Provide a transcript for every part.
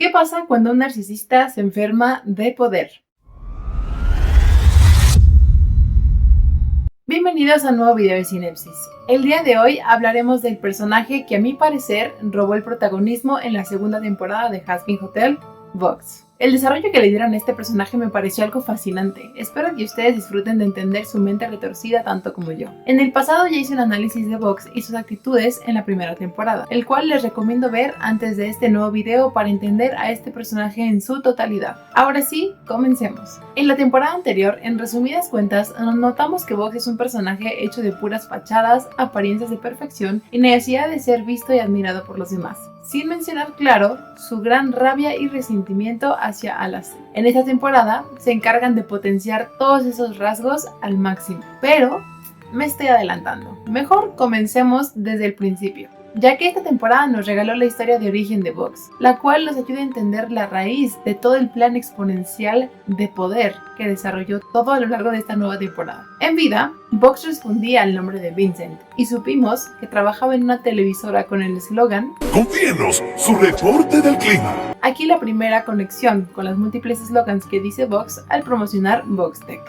¿Qué pasa cuando un narcisista se enferma de poder? Bienvenidos a un nuevo video de Sinapsis. El día de hoy hablaremos del personaje que a mi parecer robó el protagonismo en la segunda temporada de Hazbin Hotel, Vox. El desarrollo que le dieron a este personaje me pareció algo fascinante. Espero que ustedes disfruten de entender su mente retorcida tanto como yo. En el pasado ya hice un análisis de Vox y sus actitudes en la primera temporada, el cual les recomiendo ver antes de este nuevo video para entender a este personaje en su totalidad. Ahora sí, comencemos. En la temporada anterior, en resumidas cuentas, notamos que Vox es un personaje hecho de puras fachadas, apariencias de perfección y necesidad de ser visto y admirado por los demás, sin mencionar, claro, su gran rabia y resentimiento hacia Alastor. En esta temporada se encargan de potenciar todos esos rasgos al máximo, pero me estoy adelantando. Mejor comencemos desde el principio, ya que esta temporada nos regaló la historia de origen de Vox, la cual nos ayuda a entender la raíz de todo el plan exponencial de poder que desarrolló todo a lo largo de esta nueva temporada. En vida, Vox respondía al nombre de Vincent, y supimos que trabajaba en una televisora con el eslogan "Confíenos, su reporte del clima". Aquí la primera conexión con las múltiples eslogans que dice Vox al promocionar VoxTech.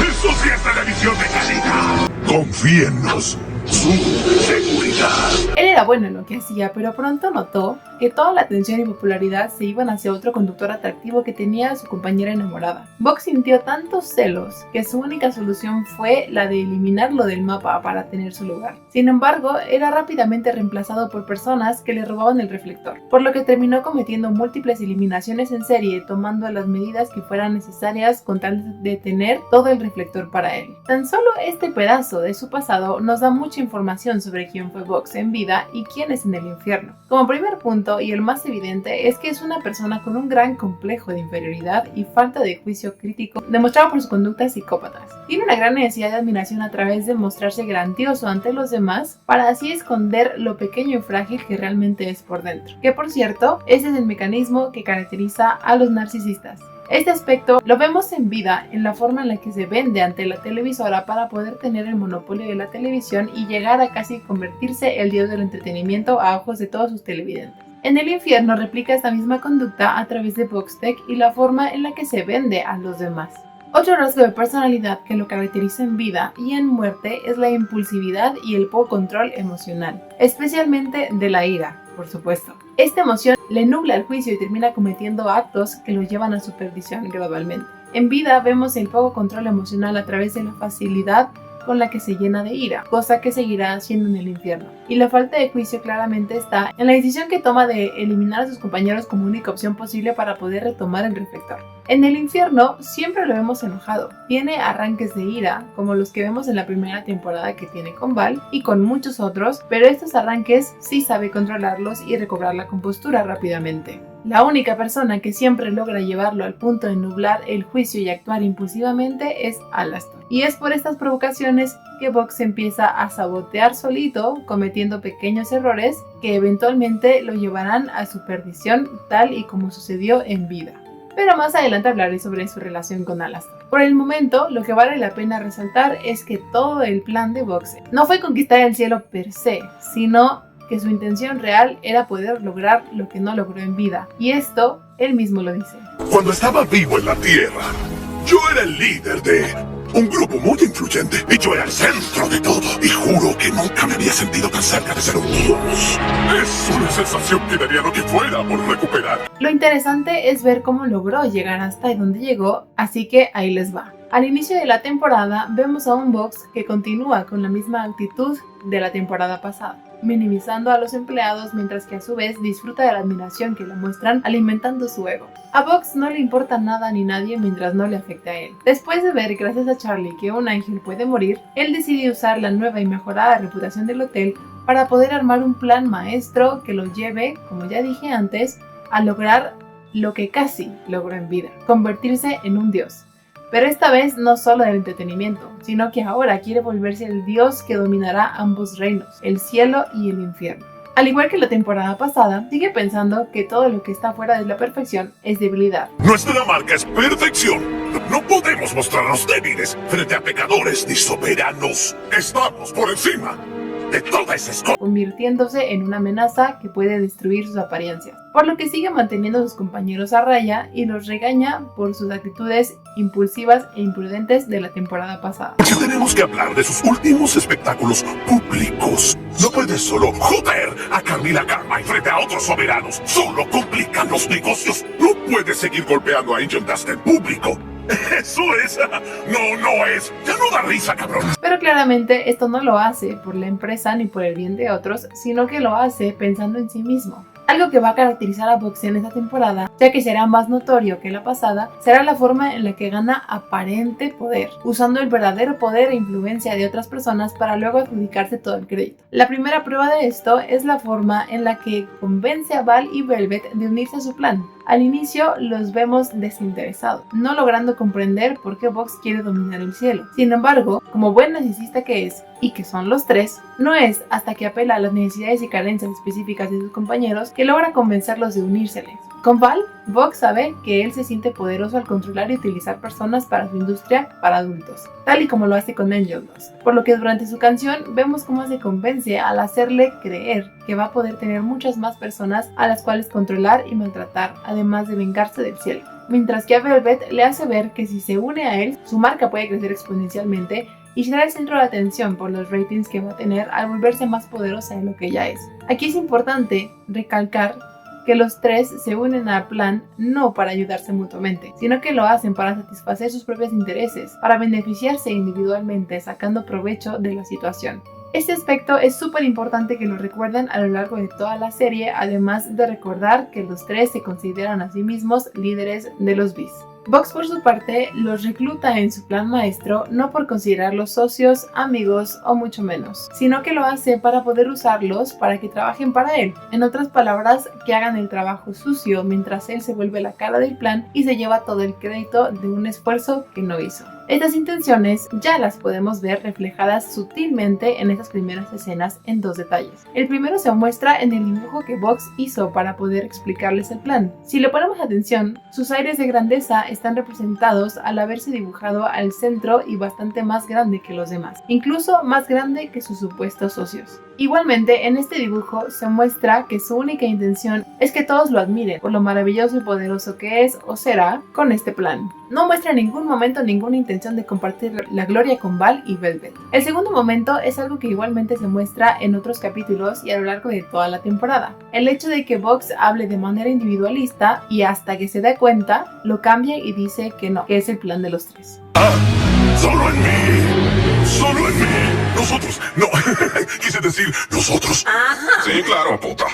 ¡Eso sí es televisión de calidad! Confíennos, su seguridad. Él era bueno en lo que hacía, pero pronto notó que toda la atención y popularidad se iban hacia otro conductor atractivo que tenía a su compañera enamorada. Vox sintió tantos celos que su única solución fue la de eliminarlo del mapa para tener su lugar. Sin embargo, era rápidamente reemplazado por personas que le robaban el reflector, por lo que terminó cometiendo múltiples eliminaciones en serie, tomando las medidas que fueran necesarias con tal de tener todo el reflector para él. Tan solo este pedazo de su pasado nos da mucha información sobre quién fue Vox en vida y quién es en el infierno. Como primer punto, y el más evidente, es que es una persona con un gran complejo de inferioridad y falta de juicio crítico demostrado por sus conductas psicópatas. Tiene una gran necesidad de admiración a través de mostrarse grandioso ante los demás para así esconder lo pequeño y frágil que realmente es por dentro. Que por cierto, ese es el mecanismo que caracteriza a los narcisistas. Este aspecto lo vemos en vida en la forma en la que se vende ante la televisora para poder tener el monopolio de la televisión y llegar a casi convertirse el dios del entretenimiento a ojos de todos sus televidentes. En el infierno replica esta misma conducta a través de VoxTech y la forma en la que se vende a los demás. Otro rasgo de personalidad que lo caracteriza en vida y en muerte es la impulsividad y el poco control emocional, especialmente de la ira, por supuesto. Esta emoción le nubla el juicio y termina cometiendo actos que lo llevan a su perdición gradualmente. En vida vemos el poco control emocional a través de la facilidad con la que se llena de ira, cosa que seguirá haciendo en el infierno. Y la falta de juicio claramente está en la decisión que toma de eliminar a sus compañeros como única opción posible para poder retomar el reflector. En el infierno siempre lo vemos enojado, tiene arranques de ira, como los que vemos en la primera temporada que tiene con Val y con muchos otros, pero estos arranques sí sabe controlarlos y recobrar la compostura rápidamente. La única persona que siempre logra llevarlo al punto de nublar el juicio y actuar impulsivamente es Alastor. Y es por estas provocaciones que Vox empieza a sabotear solito, cometiendo pequeños errores que eventualmente lo llevarán a su perdición, tal y como sucedió en vida. Pero más adelante hablaré sobre su relación con Alastor. Por el momento, lo que vale la pena resaltar es que todo el plan de Vox no fue conquistar el cielo per se, sino que su intención real era poder lograr lo que no logró en vida. Y esto, él mismo lo dice. Cuando estaba vivo en la Tierra, yo era el líder de un grupo muy influyente y yo era el centro de todo. Y juro que nunca me había sentido tan cerca de ser un dios. Es una sensación que daría lo que fuera por recuperar. Lo interesante es ver cómo logró llegar hasta donde llegó, así que ahí les va. Al inicio de la temporada vemos a un Vox que continúa con la misma actitud de la temporada pasada, minimizando a los empleados mientras que a su vez disfruta de la admiración que le muestran alimentando su ego. A Vox no le importa nada ni nadie mientras no le afecte a él. Después de ver gracias a Charlie que un ángel puede morir, él decide usar la nueva y mejorada reputación del hotel para poder armar un plan maestro que lo lleve, como ya dije antes, a lograr lo que casi logró en vida, convertirse en un dios. Pero esta vez no solo del entretenimiento, sino que ahora quiere volverse el dios que dominará ambos reinos, el cielo y el infierno. Al igual que la temporada pasada, sigue pensando que todo lo que está fuera de la perfección es debilidad. Nuestra marca es perfección. No podemos mostrarnos débiles frente a pecadores ni soberanos. Estamos por encima. de toda esa escoria, convirtiéndose en una amenaza que puede destruir sus apariencias, por lo que sigue manteniendo a sus compañeros a raya y los regaña por sus actitudes impulsivas e imprudentes de la temporada pasada. porque tenemos que hablar de sus últimos espectáculos públicos. No puedes solo joder a Camila Carmine frente a otros soberanos. Solo complican los negocios. No puedes seguir golpeando a Angel Dust en público. Eso es... No es. Ya no da risa, cabrón. Pero claramente esto no lo hace por la empresa ni por el bien de otros, sino que lo hace pensando en sí mismo. Algo que va a caracterizar a Bugs en esta temporada, ya que será más notorio que la pasada, será la forma en la que gana aparente poder, usando el verdadero poder e influencia de otras personas para luego adjudicarse todo el crédito. La primera prueba de esto es la forma en la que convence a Val y Velvet de unirse a su plan. Al inicio los vemos desinteresados, no logrando comprender por qué Bugs quiere dominar el cielo. Sin embargo, como buen narcisista que es, y que son los tres, no es hasta que apela a las necesidades y carencias específicas de sus compañeros que logra convencerlos de unírseles. Con Val, Bugs sabe que él se siente poderoso al controlar y utilizar personas para su industria para adultos, tal y como lo hace con Angel Dust, por lo que durante su canción vemos cómo se convence al hacerle creer que va a poder tener muchas más personas a las cuales controlar y maltratar, además de vengarse del cielo. Mientras que a Velvet le hace ver que si se une a él, su marca puede crecer exponencialmente y será el centro de atención por los ratings que va a tener al volverse más poderosa de lo que ya es. Aquí es importante recalcar que los tres se unen al plan no para ayudarse mutuamente, sino que lo hacen para satisfacer sus propios intereses, para beneficiarse individualmente sacando provecho de la situación. Este aspecto es súper importante que lo recuerden a lo largo de toda la serie, además de recordar que los tres se consideran a sí mismos líderes de los Beast. Bugs por su parte los recluta en su plan maestro no por considerarlos socios, amigos o mucho menos, sino que lo hace para poder usarlos para que trabajen para él. En otras palabras, que hagan el trabajo sucio mientras él se vuelve la cara del plan y se lleva todo el crédito de un esfuerzo que no hizo. Estas intenciones ya las podemos ver reflejadas sutilmente en estas primeras escenas en dos detalles. El primero se muestra en el dibujo que Bugs hizo para poder explicarles el plan. Si le ponemos atención, sus aires de grandeza están representados al haberse dibujado al centro y bastante más grande que los demás, incluso más grande que sus supuestos socios. Igualmente, en este dibujo se muestra que su única intención es que todos lo admiren por lo maravilloso y poderoso que es o será con este plan. No muestra en ningún momento ninguna intención de compartir la gloria con Val y Velvet. El segundo momento es algo que igualmente se muestra en otros capítulos y a lo largo de toda la temporada. El hecho de que Bugs hable de manera individualista y hasta que se da cuenta, lo cambia y dice que no, que es el plan de los tres. Solo en mí. Solo en mí. Nosotros. No. Quise decir nosotros. Sí, claro, puta.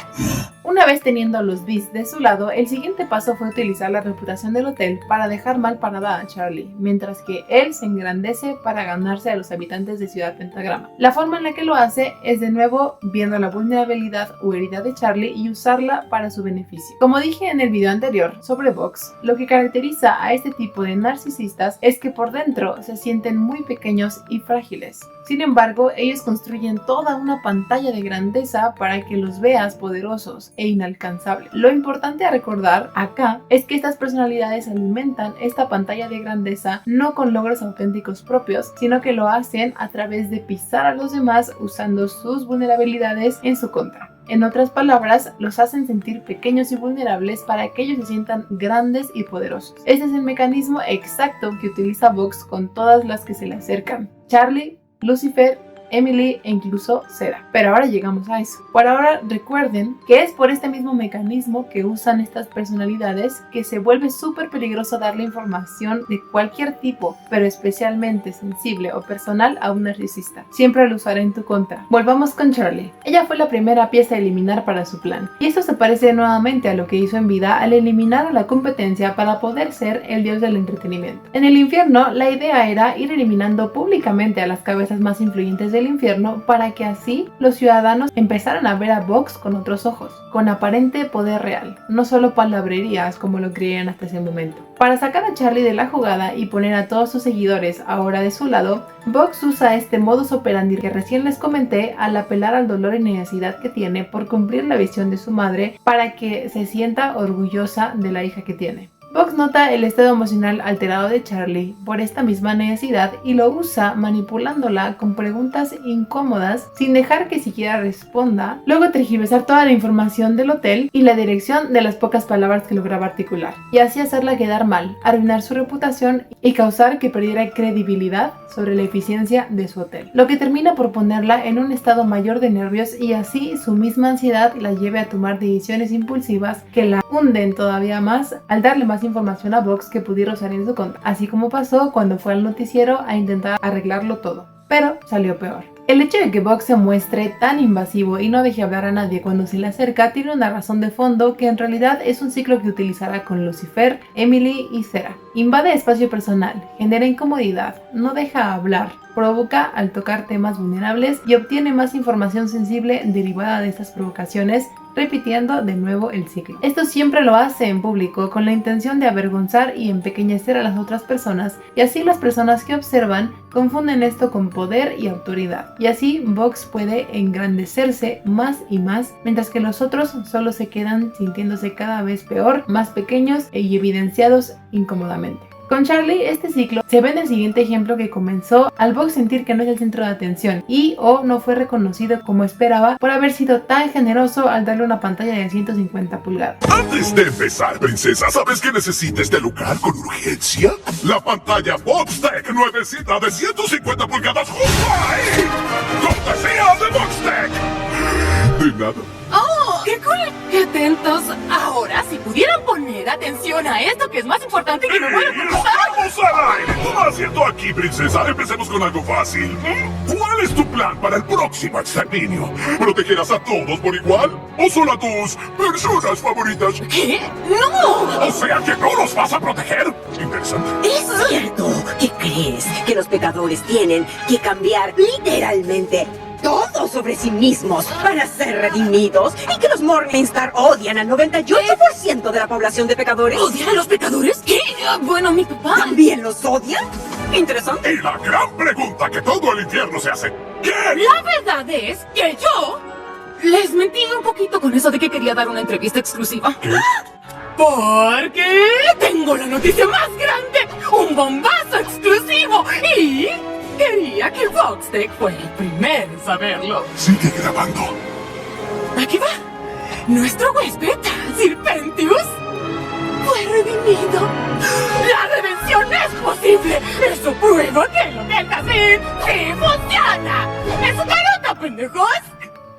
Una vez teniendo a los Beast de su lado, el siguiente paso fue utilizar la reputación del hotel para dejar mal parada a Charlie, mientras que él se engrandece para ganarse a los habitantes de Ciudad Pentagrama. La forma en la que lo hace es de nuevo viendo la vulnerabilidad o herida de Charlie y usarla para su beneficio. Como dije en el video anterior sobre Bugs, lo que caracteriza a este tipo de narcisistas es que por dentro se sienten muy pequeños y frágiles. Sin embargo, ellos construyen toda una pantalla de grandeza para que los veas poderosos e inalcanzables. Lo importante a recordar acá es que estas personalidades alimentan esta pantalla de grandeza no con logros auténticos propios, sino que lo hacen a través de pisar a los demás usando sus vulnerabilidades en su contra. En otras palabras, los hacen sentir pequeños y vulnerables para que ellos se sientan grandes y poderosos. Este es el mecanismo exacto que utiliza Bugs con todas las que se le acercan. Charlie, Lucifer, Emily e incluso Sarah. Pero ahora llegamos a eso. Por ahora recuerden que es por este mismo mecanismo que usan estas personalidades que se vuelve súper peligroso darle información de cualquier tipo, pero especialmente sensible o personal a un narcisista. Siempre lo usará en tu contra. Volvamos con Charlie. Ella fue la primera pieza a eliminar para su plan. Y esto se parece nuevamente a lo que hizo en vida al eliminar a la competencia para poder ser el dios del entretenimiento. En el infierno, la idea era ir eliminando públicamente a las cabezas más influyentes del infierno para que así los ciudadanos empezaran a ver a Bugs con otros ojos, con aparente poder real, no solo palabrerías como lo creían hasta ese momento. Para sacar a Charlie de la jugada y poner a todos sus seguidores ahora de su lado, Bugs usa este modus operandi que recién les comenté al apelar al dolor y necesidad que tiene por cumplir la visión de su madre para que se sienta orgullosa de la hija que tiene. Box nota el estado emocional alterado de Charlie por esta misma necesidad y lo usa manipulándola con preguntas incómodas sin dejar que siquiera responda, luego tergiversar toda la información del hotel y la dirección de las pocas palabras que lograba articular, y así hacerla quedar mal, arruinar su reputación y causar que perdiera credibilidad sobre la eficiencia de su hotel, lo que termina por ponerla en un estado mayor de nervios y así su misma ansiedad la lleve a tomar decisiones impulsivas que la hunden todavía más al darle más información a Box que pudiera usar en su contra, así como pasó cuando fue al noticiero a intentar arreglarlo todo, pero salió peor. El hecho de que Box se muestre tan invasivo y no deje hablar a nadie cuando se le acerca tiene una razón de fondo que en realidad es un ciclo que utilizará con Lucifer, Emily y Sarah. Invade espacio personal, genera incomodidad, no deja hablar, provoca al tocar temas vulnerables y obtiene más información sensible derivada de estas provocaciones, repitiendo de nuevo el ciclo. Esto siempre lo hace en público con la intención de avergonzar y empequeñecer a las otras personas, y así las personas que observan confunden esto con poder y autoridad, y así Box puede engrandecerse más y más, mientras que los otros solo se quedan sintiéndose cada vez peor, más pequeños y evidenciados incómodamente. Con Charlie, este ciclo se ve en el siguiente ejemplo que comenzó al Box sentir que no es el centro de atención y o no fue reconocido como esperaba por haber sido tan generoso al darle una pantalla de 150 pulgadas. Antes de empezar, princesa, ¿sabes que necesita este lugar con urgencia? La pantalla Boxtec nuevecita de 150 pulgadas justo ahí. ¡Cortesía de Boxtec! De nada. ¡Oh, qué cool! ¡Qué atentos! Ahora, si pudieran poner atención a esto que es más importante que no voy a contestar. ¡Vamos al aire! ¿Cómo haciendo aquí, princesa? Empecemos con algo fácil. ¿Cuál es tu plan para el próximo exterminio? ¿Protegerás a todos por igual? ¿O solo a tus personas favoritas? ¿Qué? ¡No! O sea que no los vas a proteger. Interesante. ¿Es cierto que crees que los pecadores tienen que cambiar literalmente todo sobre sí mismos para ser redimidos y que los Morningstar odian al 98% de la población de pecadores? ¿Odian a los pecadores? ¿Qué? Bueno, mi papá... ¿También los odian? Interesante. Y la gran pregunta que todo el infierno se hace. ¿Qué? La verdad es que yo... les mentí un poquito con eso de que quería dar una entrevista exclusiva. ¿Qué? Porque tengo la noticia más grande, un bombazo exclusivo y quería que Boxtec fuera el primero en saberlo. Sigue grabando. Aquí va. Nuestro huésped, Sir Pentius, fue redimido. ¡La redención es posible! ¡Eso prueba que lo que está sí funciona! ¡Es una nota, pendejos!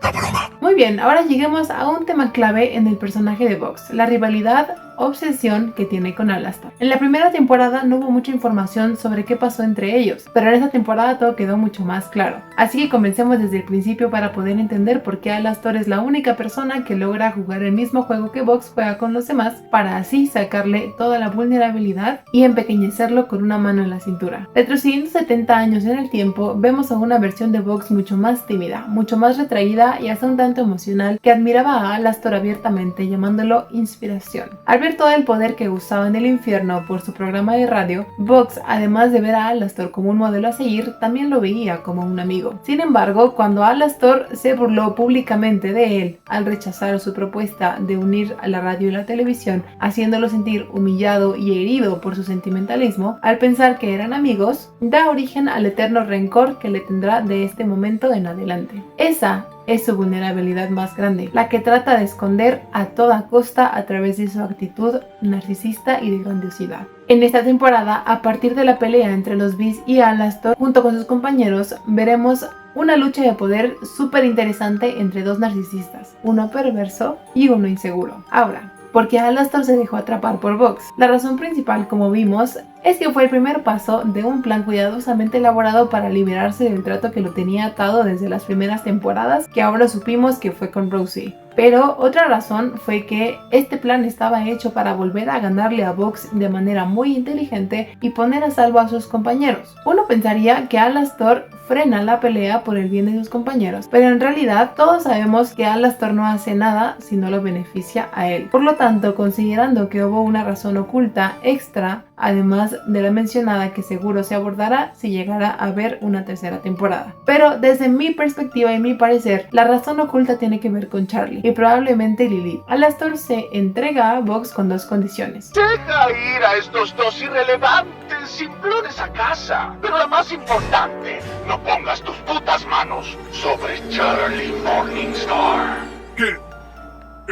La broma. Muy bien, ahora lleguemos a un tema clave en el personaje de Box, la rivalidad, obsesión que tiene con Alastor. En la primera temporada no hubo mucha información sobre qué pasó entre ellos, pero en esta temporada todo quedó mucho más claro. Así que comencemos desde el principio para poder entender por qué Alastor es la única persona que logra jugar el mismo juego que Box juega con los demás, para así sacarle toda la vulnerabilidad y empequeñecerlo con una mano en la cintura. Retrocediendo 70 años en el tiempo, vemos a una versión de Box mucho más tímida, mucho más retraída y hasta un tanto emocional, que admiraba a Alastor abiertamente, llamándolo inspiración. Al ver todo el poder que usaba en el infierno por su programa de radio, Box, además de ver a Alastor como un modelo a seguir, también lo veía como un amigo. Sin embargo, cuando Alastor se burló públicamente de él al rechazar su propuesta de unir a la radio y la televisión, haciéndolo sentir humillado y herido por su sentimentalismo, al pensar que eran amigos, da origen al eterno rencor que le tendrá de este momento en adelante. Esa es su vulnerabilidad más grande, la que trata de esconder a toda costa a través de su actitud narcisista y de grandiosidad. En esta temporada, a partir de la pelea entre los Beast y Alastor, junto con sus compañeros, veremos una lucha de poder súper interesante entre dos narcisistas, uno perverso y uno inseguro. Ahora, ¿por qué Alastor se dejó atrapar por Box? La razón principal, como vimos, es que fue el primer paso de un plan cuidadosamente elaborado para liberarse del trato que lo tenía atado desde las primeras temporadas, que ahora supimos que fue con Rosie. Pero otra razón fue que este plan estaba hecho para volver a ganarle a Box de manera muy inteligente y poner a salvo a sus compañeros. Uno pensaría que Alastor frena la pelea por el bien de sus compañeros, pero en realidad todos sabemos que Alastor no hace nada si no lo beneficia a él. Por lo tanto, considerando que hubo una razón oculta extra, además además de la mencionada que seguro se abordará si llegara a haber una tercera temporada. Pero desde mi perspectiva y mi parecer, la razón oculta tiene que ver con Charlie y probablemente Lilith. Alastor se entrega a Bugs con dos condiciones. Deja ir a estos dos irrelevantes simplones a casa. Pero la más importante, no pongas tus putas manos sobre Charlie Morningstar. ¿Qué?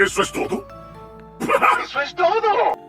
¿Eso es todo? ¡Eso es todo!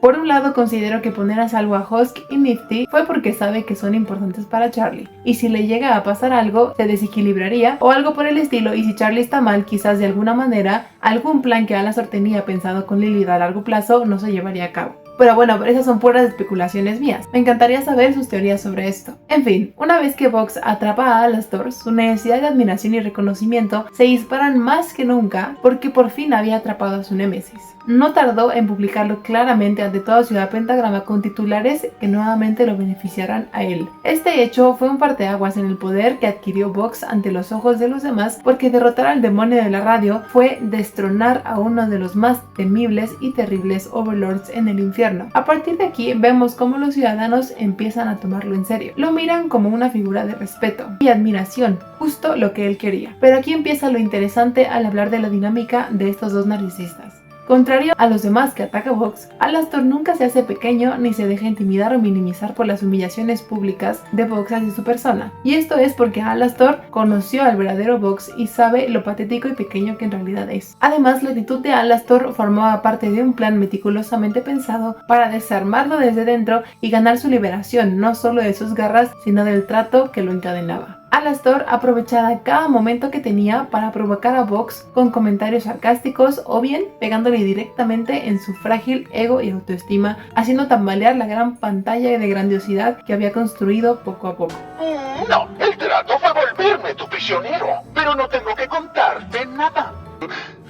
Por un lado, considero que poner a salvo a Husk y Nifty fue porque sabe que son importantes para Charlie, y si le llega a pasar algo, se desequilibraría o algo por el estilo, y si Charlie está mal, quizás de alguna manera, algún plan que Alastor tenía pensado con Lilith a largo plazo no se llevaría a cabo. Pero bueno, esas son puras especulaciones mías. Me encantaría saber sus teorías sobre esto. En fin, una vez que Bugs atrapa a Alastor, su necesidad de admiración y reconocimiento se disparan más que nunca porque por fin había atrapado a su némesis. No tardó en publicarlo claramente ante toda Ciudad Pentagrama con titulares que nuevamente lo beneficiarán a él. Este hecho fue un parteaguas en el poder que adquirió Bugs ante los ojos de los demás, porque derrotar al demonio de la radio fue destronar a uno de los más temibles y terribles overlords en el infierno. A partir de aquí vemos cómo los ciudadanos empiezan a tomarlo en serio. Lo miran como una figura de respeto y admiración, justo lo que él quería. Pero aquí empieza lo interesante al hablar de la dinámica de estos dos narcisistas. Contrario a los demás que ataca Bugs, Alastor nunca se hace pequeño ni se deja intimidar o minimizar por las humillaciones públicas de Bugs hacia su persona. Y esto es porque Alastor conoció al verdadero Bugs y sabe lo patético y pequeño que en realidad es. Además, la actitud de Alastor formaba parte de un plan meticulosamente pensado para desarmarlo desde dentro y ganar su liberación, no solo de sus garras, sino del trato que lo encadenaba. Alastor aprovechaba cada momento que tenía para provocar a Bugs con comentarios sarcásticos o bien pegándole directamente en su frágil ego y autoestima, haciendo tambalear la gran pantalla de grandiosidad que había construido poco a poco. No, el trato fue volverme tu prisionero, pero no tengo que contarte nada.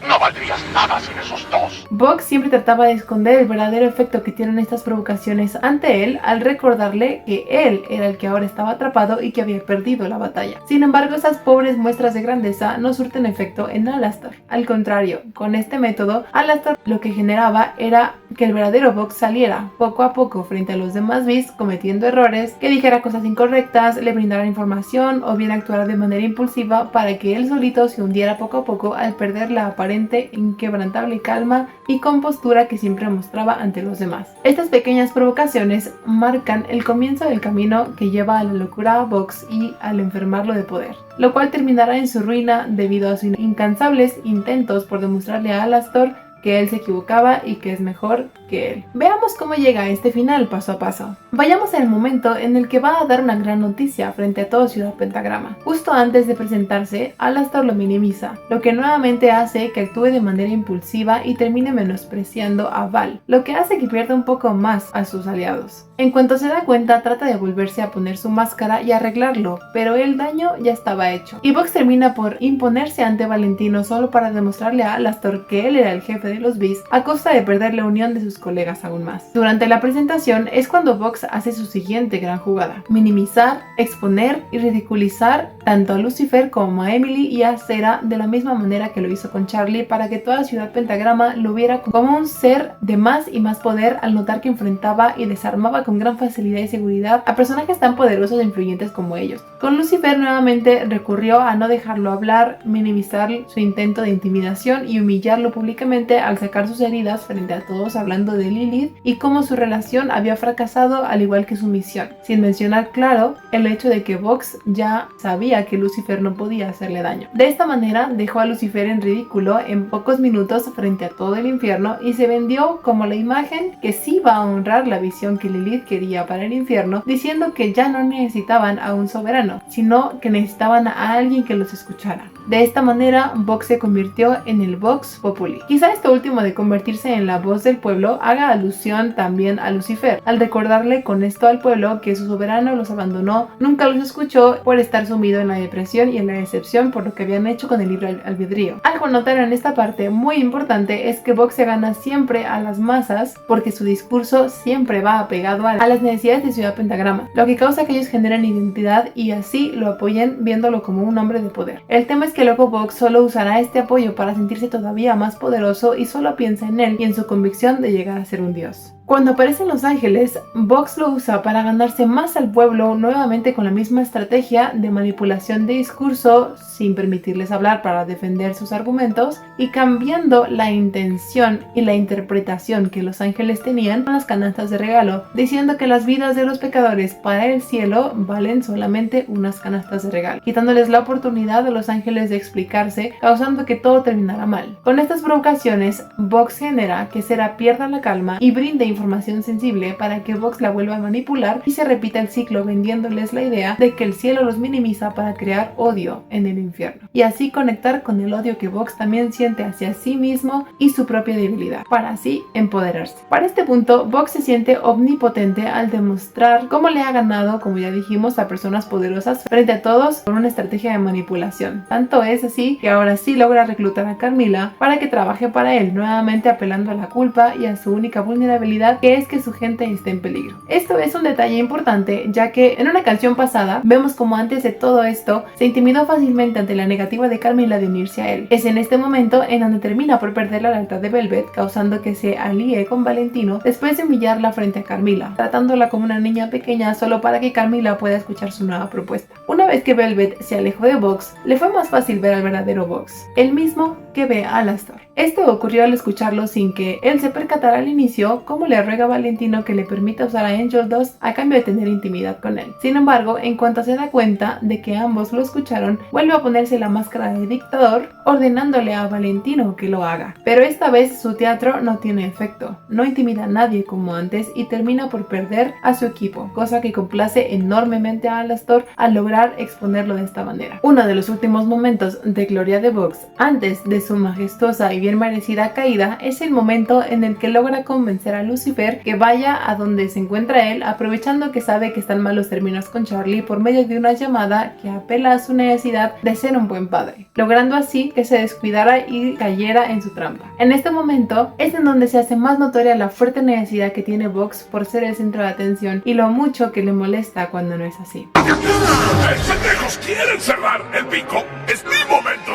No valdrías nada sin esos dos. Bugs siempre trataba de esconder el verdadero efecto que tienen estas provocaciones ante él al recordarle que él era el que ahora estaba atrapado y que había perdido la batalla. Sin embargo, esas pobres muestras de grandeza no surten efecto en Alastor. Al contrario, con este método, Alastor lo que generaba era que el verdadero Bugs saliera poco a poco frente a los demás Beasts cometiendo errores, que dijera cosas incorrectas, le brindara información o bien actuara de manera impulsiva para que él solito se hundiera poco a poco al perder la aparente inquebrantable calma y compostura que siempre mostraba ante los demás. Estas pequeñas provocaciones marcan el comienzo del camino que lleva a la locura a Bugs y al enfermarlo de poder, lo cual terminará en su ruina debido a sus incansables intentos por demostrarle a Alastor que él se equivocaba y que es mejor que él. Veamos cómo llega a este final paso a paso. Vayamos al momento en el que va a dar una gran noticia frente a toda Ciudad Pentagrama. Justo antes de presentarse, Alastor lo minimiza, lo que nuevamente hace que actúe de manera impulsiva y termine menospreciando a Val, lo que hace que pierda un poco más a sus aliados. En cuanto se da cuenta, trata de volverse a poner su máscara y arreglarlo, pero el daño ya estaba hecho. Y Bugs termina por imponerse ante Valentino solo para demostrarle a Alastor que él era el jefe de los Beasts a costa de perder la unión de sus colegas aún más. Durante la presentación es cuando Bugs hace su siguiente gran jugada: minimizar, exponer y ridiculizar tanto a Lucifer como a Emily y a Cera de la misma manera que lo hizo con Charlie, para que toda Ciudad Pentagrama lo viera como un ser de más y más poder al notar que enfrentaba y desarmaba con gran facilidad y seguridad a personajes tan poderosos e influyentes como ellos. Con Lucifer nuevamente recurrió a no dejarlo hablar, minimizar su intento de intimidación y humillarlo públicamente al sacar sus heridas frente a todos, hablando de Lilith y cómo su relación había fracasado al igual que su misión, sin mencionar claro el hecho de que Bugs ya sabía que Lucifer no podía hacerle daño. De esta manera dejó a Lucifer en ridículo en pocos minutos frente a todo el infierno y se vendió como la imagen que sí va a honrar la visión que Lilith quería para el infierno, diciendo que ya no necesitaban a un soberano, sino que necesitaban a alguien que los escuchara. De esta manera, Bugs se convirtió en el Vox Populi. Quizá esto último de convertirse en la voz del pueblo haga alusión también a Lucifer, al recordarle con esto al pueblo que su soberano los abandonó, nunca los escuchó por estar sumido en la depresión y en la decepción por lo que habían hecho con el libre albedrío. Algo a notar en esta parte muy importante es que Bugs se gana siempre a las masas porque su discurso siempre va apegado a las necesidades de Ciudad Pentagrama, lo que causa que ellos generen identidad y así lo apoyen viéndolo como un hombre de poder. El tema es que luego Bugs solo usará este apoyo para sentirse todavía más poderoso y solo piensa en él y en su convicción de llegar a ser un dios. Cuando aparece en Los Ángeles, Vox lo usa para ganarse más al pueblo, nuevamente con la misma estrategia de manipulación de discurso sin permitirles hablar para defender sus argumentos y cambiando la intención y la interpretación que Los Ángeles tenían con las canastas de regalo, diciendo que las vidas de los pecadores para el cielo valen solamente unas canastas de regalo, quitándoles la oportunidad a Los Ángeles de explicarse, causando que todo terminara mal. Con estas provocaciones, Vox genera que Sera pierda la calma y brinde información sensible para que Vox la vuelva a manipular y se repita el ciclo vendiéndoles la idea de que el cielo los minimiza para crear odio en el infierno y así conectar con el odio que Vox también siente hacia sí mismo y su propia debilidad para así empoderarse. Para este punto, Vox se siente omnipotente al demostrar cómo le ha ganado, como ya dijimos, a personas poderosas frente a todos con una estrategia de manipulación. Tanto es así que ahora sí logra reclutar a Carmilla para que trabaje para él, nuevamente apelando a la culpa y a su única vulnerabilidad, que es que su gente esté en peligro. Esto es un detalle importante, ya que en una canción pasada vemos como antes de todo esto se intimidó fácilmente ante la negativa de Carmilla de unirse a él. Es en este momento en donde termina por perder la lealtad de Velvet, causando que se alíe con Valentino después de humillarla frente a Carmilla, tratándola como una niña pequeña solo para que Carmilla pueda escuchar su nueva propuesta. Una vez que Velvet se alejó de Vox, le fue más fácil ver al verdadero Vox, el mismo que ve a Alastor. Esto ocurrió al escucharlo sin que él se percatara al inicio cómo le ruega a Valentino que le permita usar a Angel Dust a cambio de tener intimidad con él. Sin embargo, en cuanto se da cuenta de que ambos lo escucharon, vuelve a ponerse la máscara de dictador, ordenándole a Valentino que lo haga. Pero esta vez su teatro no tiene efecto, no intimida a nadie como antes y termina por perder a su equipo, cosa que complace enormemente a Alastor al lograr exponerlo de esta manera. Uno de los últimos momentos de gloria de Vox antes de su majestuosa y bien merecida caída es el momento en el que logra convencer a Lucifer que vaya a donde se encuentra él, aprovechando que sabe que están malos términos con Charlie por medio de una llamada que apela a su necesidad de ser un buen padre, logrando así que se descuidara y cayera en su trampa. En este momento es en donde se hace más notoria la fuerte necesidad que tiene Vox por ser el centro de atención y lo mucho que le molesta cuando no es así. ¡Pendejos quieren cerrar el pico! ¡Es mi momento!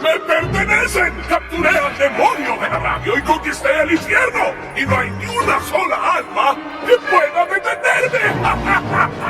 ¡Me pertenecen! ¡Capturé al demonio de la radio y conquisté el infierno! ¡Y no hay ni una sola alma que pueda detenerme!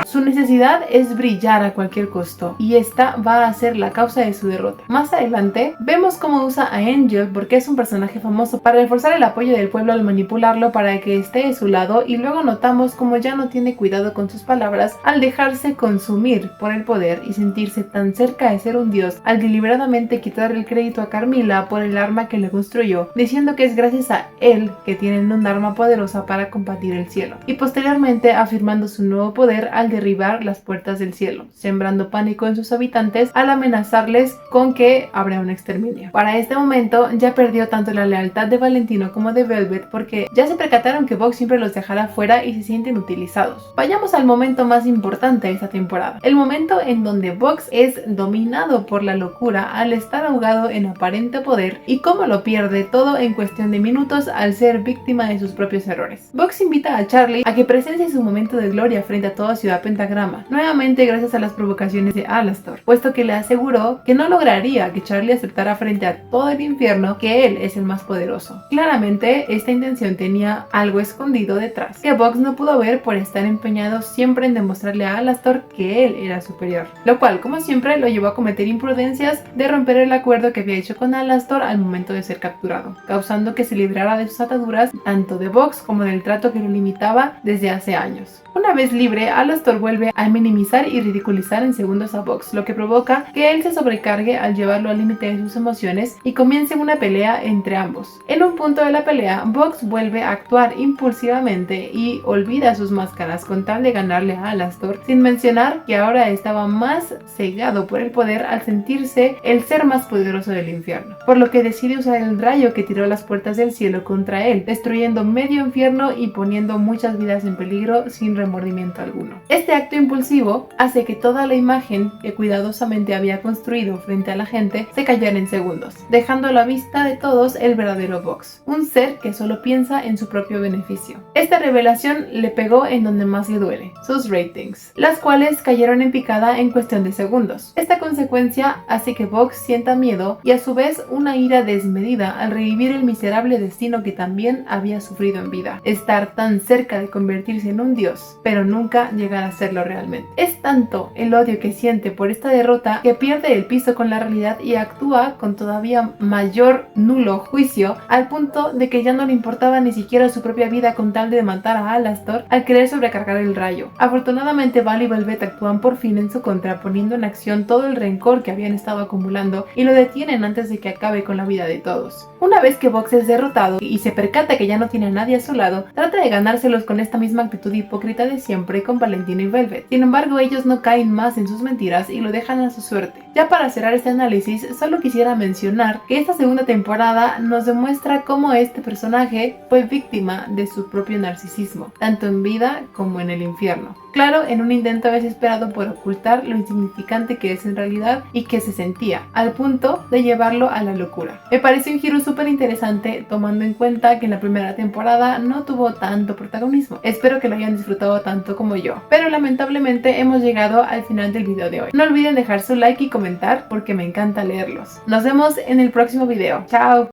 Su necesidad es brillar a cualquier costo y esta va a ser la causa de su derrota. Más adelante vemos cómo usa a Angel porque es un personaje famoso para reforzar el apoyo del pueblo al manipularlo para que esté de su lado y luego notamos cómo ya no tiene cuidado con sus palabras al dejarse consumir por el poder y sentirse tan cerca de ser un dios al deliberadamente quitar el crédito a Carmilla por el arma que le construyó, diciendo que es gracias a él que tienen un arma poderosa para combatir el cielo y posteriormente afirmando su nuevo poder al derribar las puertas del cielo, sembrando pánico en sus habitantes al amenazarles con que habrá un exterminio. Para este momento ya perdió tanto la lealtad de Valentino como de Velvet porque ya se percataron que Vox siempre los dejará fuera y se sienten utilizados. Vayamos al momento más importante de esta temporada, el momento en donde Vox es dominado por la locura al estar ahogado en aparente poder y cómo lo pierde todo en cuestión de minutos al ser víctima de sus propios errores. Vox invita a Charlie a que presencie su momento de gloria frente a toda Ciudad Pentagrama, nuevamente gracias a las provocaciones de Alastor, puesto que le aseguró que no lograría que Charlie aceptara frente a todo el infierno que él es el más poderoso. Claramente esta intención tenía algo escondido detrás, que Vox no pudo ver por estar empeñado siempre en demostrarle a Alastor que él era superior, lo cual como siempre lo llevó a cometer imprudencias de romper el acuerdo que había hecho con Alastor al momento de ser capturado, causando que se librara de sus ataduras tanto de Vox como del trato que lo limitaba desde hace años. Una vez libre, Alastor vuelve a minimizar y ridiculizar en segundos a Vox, lo que provoca que él se sobrecargue al llevarlo al límite de sus emociones y comience una pelea entre ambos. En un punto de la pelea, Vox vuelve a actuar impulsivamente y olvida sus máscaras con tal de ganarle a Alastor, sin mencionar que ahora estaba más cegado por el poder al sentirse el ser más poderoso del infierno, por lo que decide usar el rayo que tiró las puertas del cielo contra él, destruyendo medio infierno y poniendo muchas vidas en peligro sin remordimiento alguno. Este acto impulsivo hace que toda la imagen que cuidadosamente había construido frente a la gente se cayera en segundos, dejando a la vista de todos el verdadero Vox, un ser que solo piensa en su propio beneficio. Esta revelación le pegó en donde más le duele, sus ratings, las cuales cayeron en picada en cuestión de segundos. Esta consecuencia hace que Vox sienta miedo y a su vez una ira desmedida al revivir el miserable destino que también había sufrido en vida, estar tan cerca de convertirse en un dios, pero nunca llegar a serlo realmente. Es tanto el odio que siente por esta derrota que pierde el piso con la realidad y actúa con todavía mayor nulo juicio, al punto de que ya no le importaba ni siquiera su propia vida con tal de matar a Alastor al querer sobrecargar el rayo. Afortunadamente Val y Velvet actúan por fin en su contra, poniendo en acción todo el rencor que habían estado acumulando y lo detienen antes de que acabe con la vida de todos. Una vez que Vox es derrotado y se percata que ya no tiene a nadie a su lado, trata de ganárselos con esta misma actitud hipócrita de siempre con Valentina y Velvet. Sin embargo, ellos no caen más en sus mentiras y lo dejan a su suerte. Ya para cerrar este análisis, solo quisiera mencionar que esta segunda temporada nos demuestra cómo este personaje fue víctima de su propio narcisismo, tanto en vida como en el infierno. Claro, en un intento desesperado por ocultar lo insignificante que es en realidad y que se sentía, al punto de llevarlo a la locura. Me parece un giro súper interesante, tomando en cuenta que en la primera temporada no tuvo tanto protagonismo. Espero que lo hayan disfrutado tanto como yo, pero lamentablemente hemos llegado al final del video de hoy. No olviden dejar su like y comentar porque me encanta leerlos. Nos vemos en el próximo video. ¡Chao!